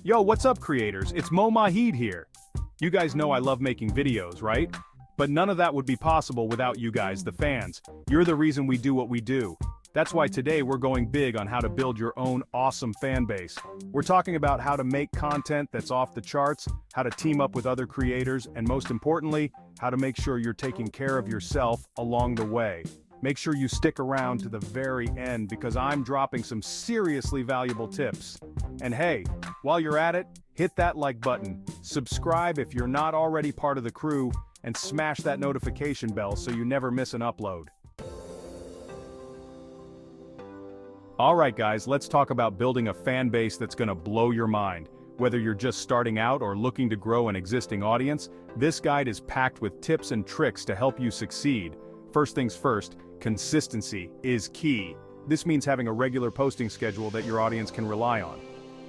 Yo, what's up creators? It's Mo Mahid here. You guys know I love making videos, right? But none of that would be possible without you guys, the fans. You're the reason we do what we do. That's why today we're going big on how to build your own awesome fan base. We're talking about how to make content that's off the charts, how to team up with other creators, and most importantly, how to make sure you're taking care of yourself along the way. Make sure you stick around to the very end because I'm dropping some seriously valuable tips. And hey, while you're at it, hit that like button, subscribe if you're not already part of the crew, and smash that notification bell so you never miss an upload. Alright guys, let's talk about building a fan base that's gonna blow your mind. Whether you're just starting out or looking to grow an existing audience, this guide is packed with tips and tricks to help you succeed. First things first, consistency is key. This means having a regular posting schedule that your audience can rely on.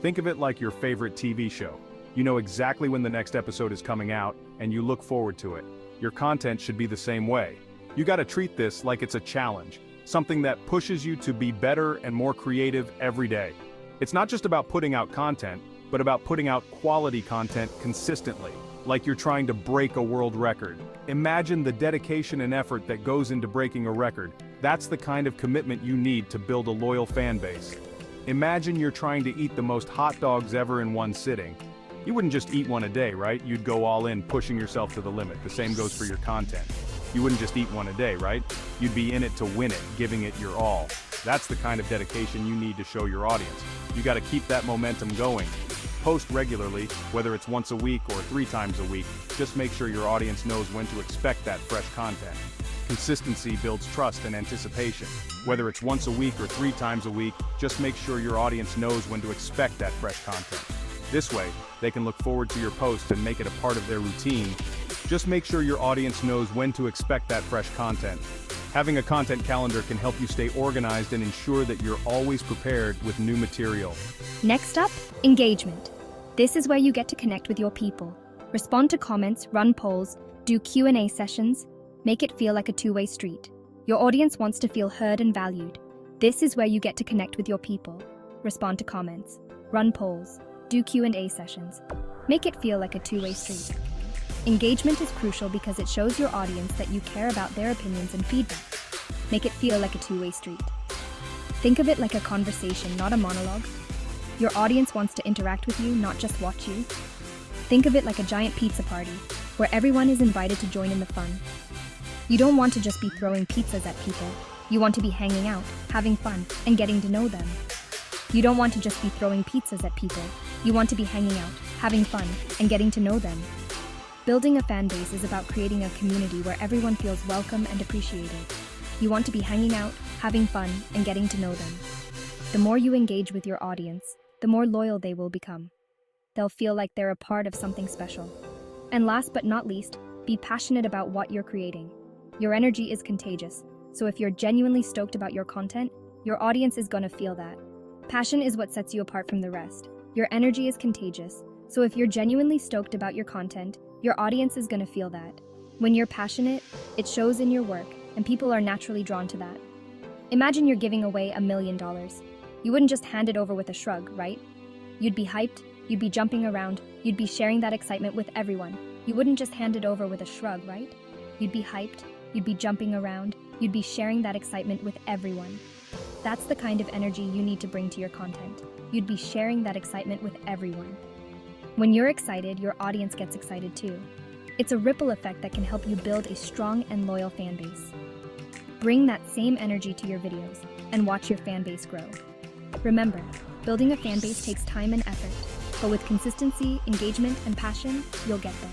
Think of it like your favorite TV show. You know exactly when the next episode is coming out, and you look forward to it. Your content should be the same way. You gotta treat this like it's a challenge, something that pushes you to be better and more creative every day. It's not just about putting out content, but about putting out quality content consistently, like you're trying to break a world record. Imagine the dedication and effort that goes into breaking a record. That's the kind of commitment you need to build a loyal fan base. Imagine you're trying to eat the most hot dogs ever in one sitting. You wouldn't just eat one a day, right? You'd go all in, pushing yourself to the limit. The same goes for your content. You wouldn't just eat one a day, right? You'd be in it to win it, giving it your all. That's the kind of dedication you need to show your audience. You gotta keep that momentum going. Post regularly, whether it's once a week or 3 times a week. Just make sure your audience knows when to expect that fresh content. Consistency builds trust and anticipation. Whether it's once a week or 3 times a week, just make sure your audience knows when to expect that fresh content. This way, they can look forward to your post and make it a part of their routine. Just make sure your audience knows when to expect that fresh content. Having a content calendar can help you stay organized and ensure that you're always prepared with new material. Next up, engagement. This is where you get to connect with your people. Respond to comments, run polls, do Q&A sessions, make it feel like a two-way street. Your audience wants to feel heard and valued. This is where you get to connect with your people. Respond to comments, run polls, do Q&A sessions. Make it feel like a two-way street. Engagement is crucial because it shows your audience that you care about their opinions and feedback. Make it feel like a two-way street. Think of it like a conversation, not a monologue. Your audience wants to interact with you, not just watch you. Think of it like a giant pizza party, where everyone is invited to join in the fun. You don't want to just be throwing pizzas at people. You want to be hanging out, having fun, and getting to know them. You don't want to just be throwing pizzas at people. You want to be hanging out, having fun, and getting to know them. Building a fan base is about creating a community where everyone feels welcome and appreciated. You want to be hanging out, having fun, and getting to know them. The more you engage with your audience, the more loyal they will become. They'll feel like they're a part of something special. And last but not least, be passionate about what you're creating. Your energy is contagious, so if you're genuinely stoked about your content, your audience is gonna feel that. Passion is what sets you apart from the rest. Your energy is contagious, so if you're genuinely stoked about your content, your audience is gonna feel that. When you're passionate, it shows in your work, and people are naturally drawn to that. Imagine you're giving away $1 million. You wouldn't just hand it over with a shrug, right? You'd be hyped, you'd be jumping around, you'd be sharing that excitement with everyone. You wouldn't just hand it over with a shrug, right? You'd be hyped, you'd be jumping around, you'd be sharing that excitement with everyone. That's the kind of energy you need to bring to your content. You'd be sharing that excitement with everyone. When you're excited, your audience gets excited too. It's a ripple effect that can help you build a strong and loyal fan base. Bring that same energy to your videos and watch your fan base grow. Remember, building a fan base takes time and effort, but with consistency, engagement, and passion, you'll get there.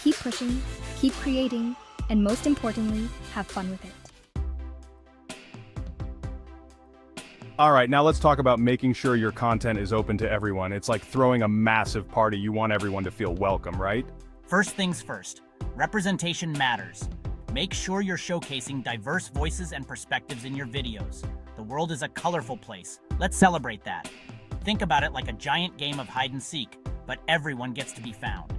Keep pushing, keep creating, and most importantly, have fun with it. Alright, now let's talk about making sure your content is open to everyone. It's like throwing a massive party. You want everyone to feel welcome, right? First things first, representation matters. Make sure you're showcasing diverse voices and perspectives in your videos. The world is a colorful place. Let's celebrate that. Think about it like a giant game of hide and seek, but everyone gets to be found.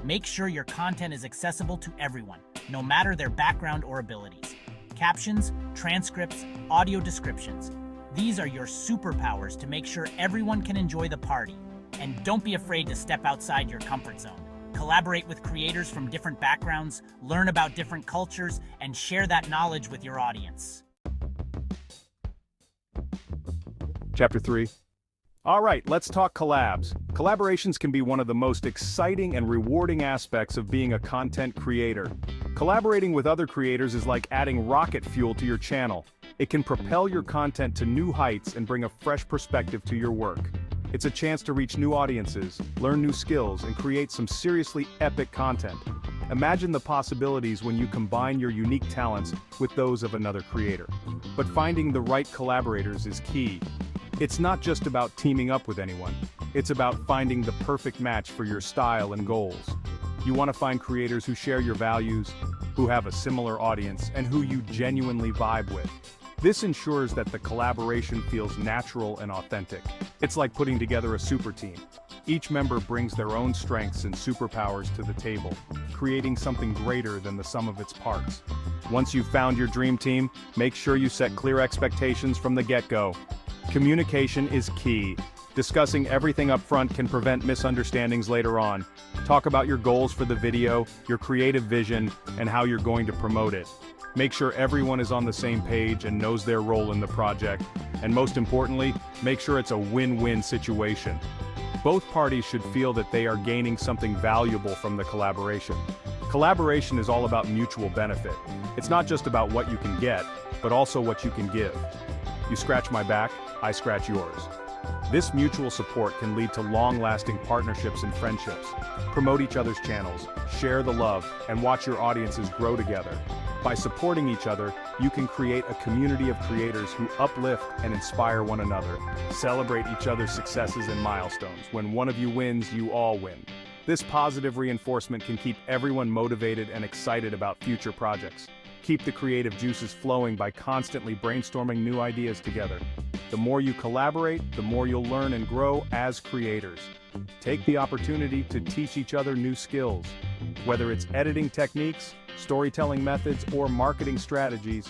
Make sure your content is accessible to everyone, no matter their background or abilities. Captions, transcripts, audio descriptions. These are your superpowers to make sure everyone can enjoy the party. And don't be afraid to step outside your comfort zone. Collaborate with creators from different backgrounds, learn about different cultures, and share that knowledge with your audience. Chapter 3. All right, let's talk collabs. Collaborations can be one of the most exciting and rewarding aspects of being a content creator. Collaborating with other creators is like adding rocket fuel to your channel. It can propel your content to new heights and bring a fresh perspective to your work. It's a chance to reach new audiences, learn new skills, and create some seriously epic content. Imagine the possibilities when you combine your unique talents with those of another creator. But finding the right collaborators is key. It's not just about teaming up with anyone. It's about finding the perfect match for your style and goals. You want to find creators who share your values, who have a similar audience, and who you genuinely vibe with. This ensures that the collaboration feels natural and authentic. It's like putting together a super team. Each member brings their own strengths and superpowers to the table, creating something greater than the sum of its parts. Once you've found your dream team, make sure you set clear expectations from the get-go. Communication is key. Discussing everything up front can prevent misunderstandings later on. Talk about your goals for the video, your creative vision, and how you're going to promote it. Make sure everyone is on the same page and knows their role in the project. And most importantly, make sure it's a win-win situation. Both parties should feel that they are gaining something valuable from the collaboration. Collaboration is all about mutual benefit. It's not just about what you can get, but also what you can give. You scratch my back, I scratch yours. This mutual support can lead to long-lasting partnerships and friendships. Promote each other's channels, share the love, and watch your audiences grow together. By supporting each other, you can create a community of creators who uplift and inspire one another. Celebrate each other's successes and milestones. When one of you wins, you all win. This positive reinforcement can keep everyone motivated and excited about future projects. Keep the creative juices flowing by constantly brainstorming new ideas together. The more you collaborate, the more you'll learn and grow as creators. Take the opportunity to teach each other new skills. Whether it's editing techniques, storytelling methods, or marketing strategies,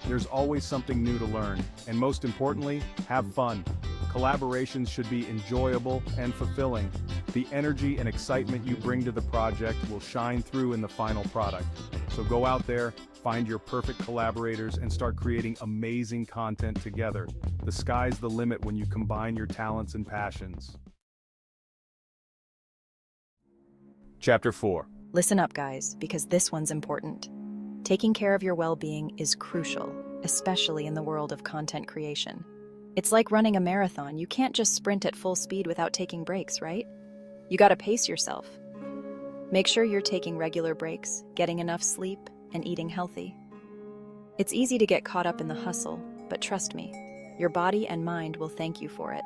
there's always something new to learn. And most importantly, have fun. Collaborations should be enjoyable and fulfilling. The energy and excitement you bring to the project will shine through in the final product. So go out there, find your perfect collaborators, and start creating amazing content together. The sky's the limit when you combine your talents and passions. Chapter 4. Listen up, guys, because this one's important. Taking care of your well-being is crucial, especially in the world of content creation. It's like running a marathon. You can't just sprint at full speed without taking breaks, right? You gotta pace yourself. Make sure you're taking regular breaks, getting enough sleep, and eating healthy. It's easy to get caught up in the hustle, but trust me, your body and mind will thank you for it.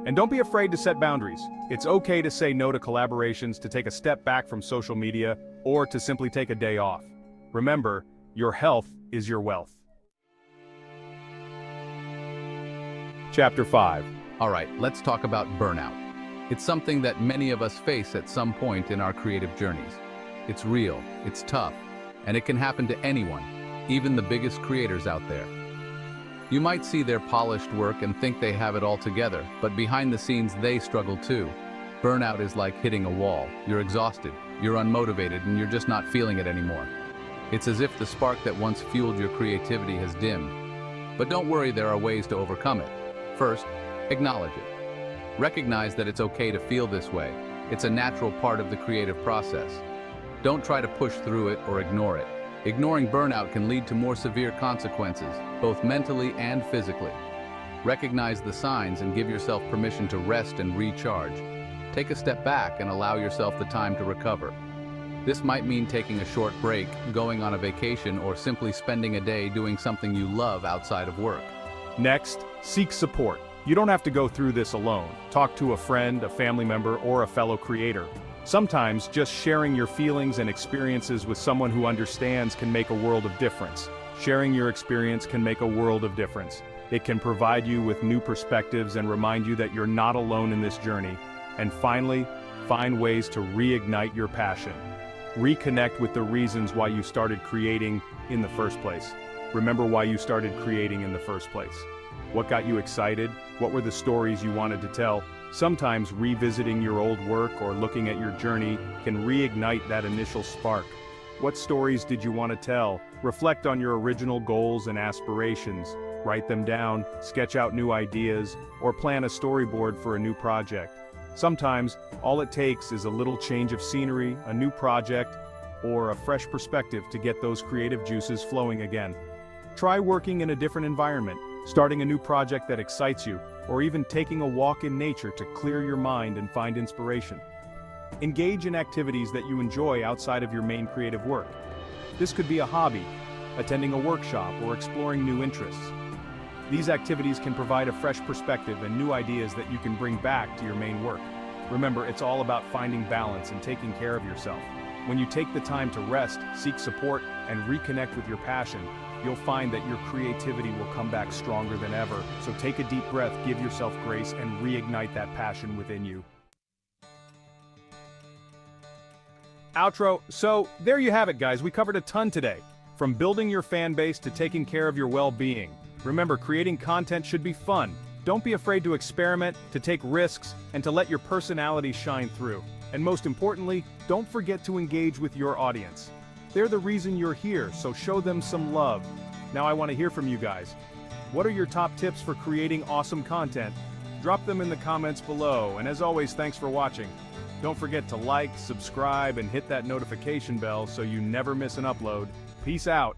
And don't be afraid to set boundaries. It's okay to say no to collaborations, to take a step back from social media, or to simply take a day off. Remember, your health is your wealth. Chapter 5. All right, let's talk about burnout. It's something that many of us face at some point in our creative journeys. It's real, it's tough, and it can happen to anyone, even the biggest creators out there. You might see their polished work and think they have it all together, but behind the scenes they struggle too. Burnout is like hitting a wall. You're exhausted, you're unmotivated, and you're just not feeling it anymore. It's as if the spark that once fueled your creativity has dimmed. But don't worry, there are ways to overcome it. First, acknowledge it. Recognize that it's okay to feel this way. It's a natural part of the creative process. Don't try to push through it or ignore it. Ignoring burnout can lead to more severe consequences, both mentally and physically. Recognize the signs and give yourself permission to rest and recharge. Take a step back and allow yourself the time to recover. This might mean taking a short break, going on a vacation, or simply spending a day doing something you love outside of work. Next, seek support. You don't have to go through this alone. Talk to a friend, a family member, or a fellow creator. Sometimes just sharing your feelings and experiences with someone who understands can make a world of difference. Sharing your experience can make a world of difference. It can provide you with new perspectives and remind you that you're not alone in this journey. And finally, find ways to reignite your passion. Reconnect with the reasons why you started creating in the first place. Remember why you started creating in the first place. What got you excited? What were the stories you wanted to tell? Sometimes revisiting your old work or looking at your journey can reignite that initial spark. What stories did you want to tell? Reflect on your original goals and aspirations. Write them down, sketch out new ideas, or plan a storyboard for a new project. Sometimes, all it takes is a little change of scenery, a new project, or a fresh perspective to get those creative juices flowing again. Try working in a different environment, starting a new project that excites you, or even taking a walk in nature to clear your mind and find inspiration. Engage in activities that you enjoy outside of your main creative work. This could be a hobby, attending a workshop, or exploring new interests. These activities can provide a fresh perspective and new ideas that you can bring back to your main work. Remember, it's all about finding balance and taking care of yourself. When you take the time to rest, seek support, and reconnect with your passion, you'll find that your creativity will come back stronger than ever. So take a deep breath, give yourself grace, and reignite that passion within you. Outro. So there you have it, guys. We covered a ton today. From building your fan base to taking care of your well-being. Remember, creating content should be fun. Don't be afraid to experiment, to take risks, and to let your personality shine through. And most importantly, don't forget to engage with your audience. They're the reason you're here, so show them some love. Now I want to hear from you guys. What are your top tips for creating awesome content? Drop them in the comments below, and as always, thanks for watching. Don't forget to like, subscribe, and hit that notification bell so you never miss an upload. Peace out.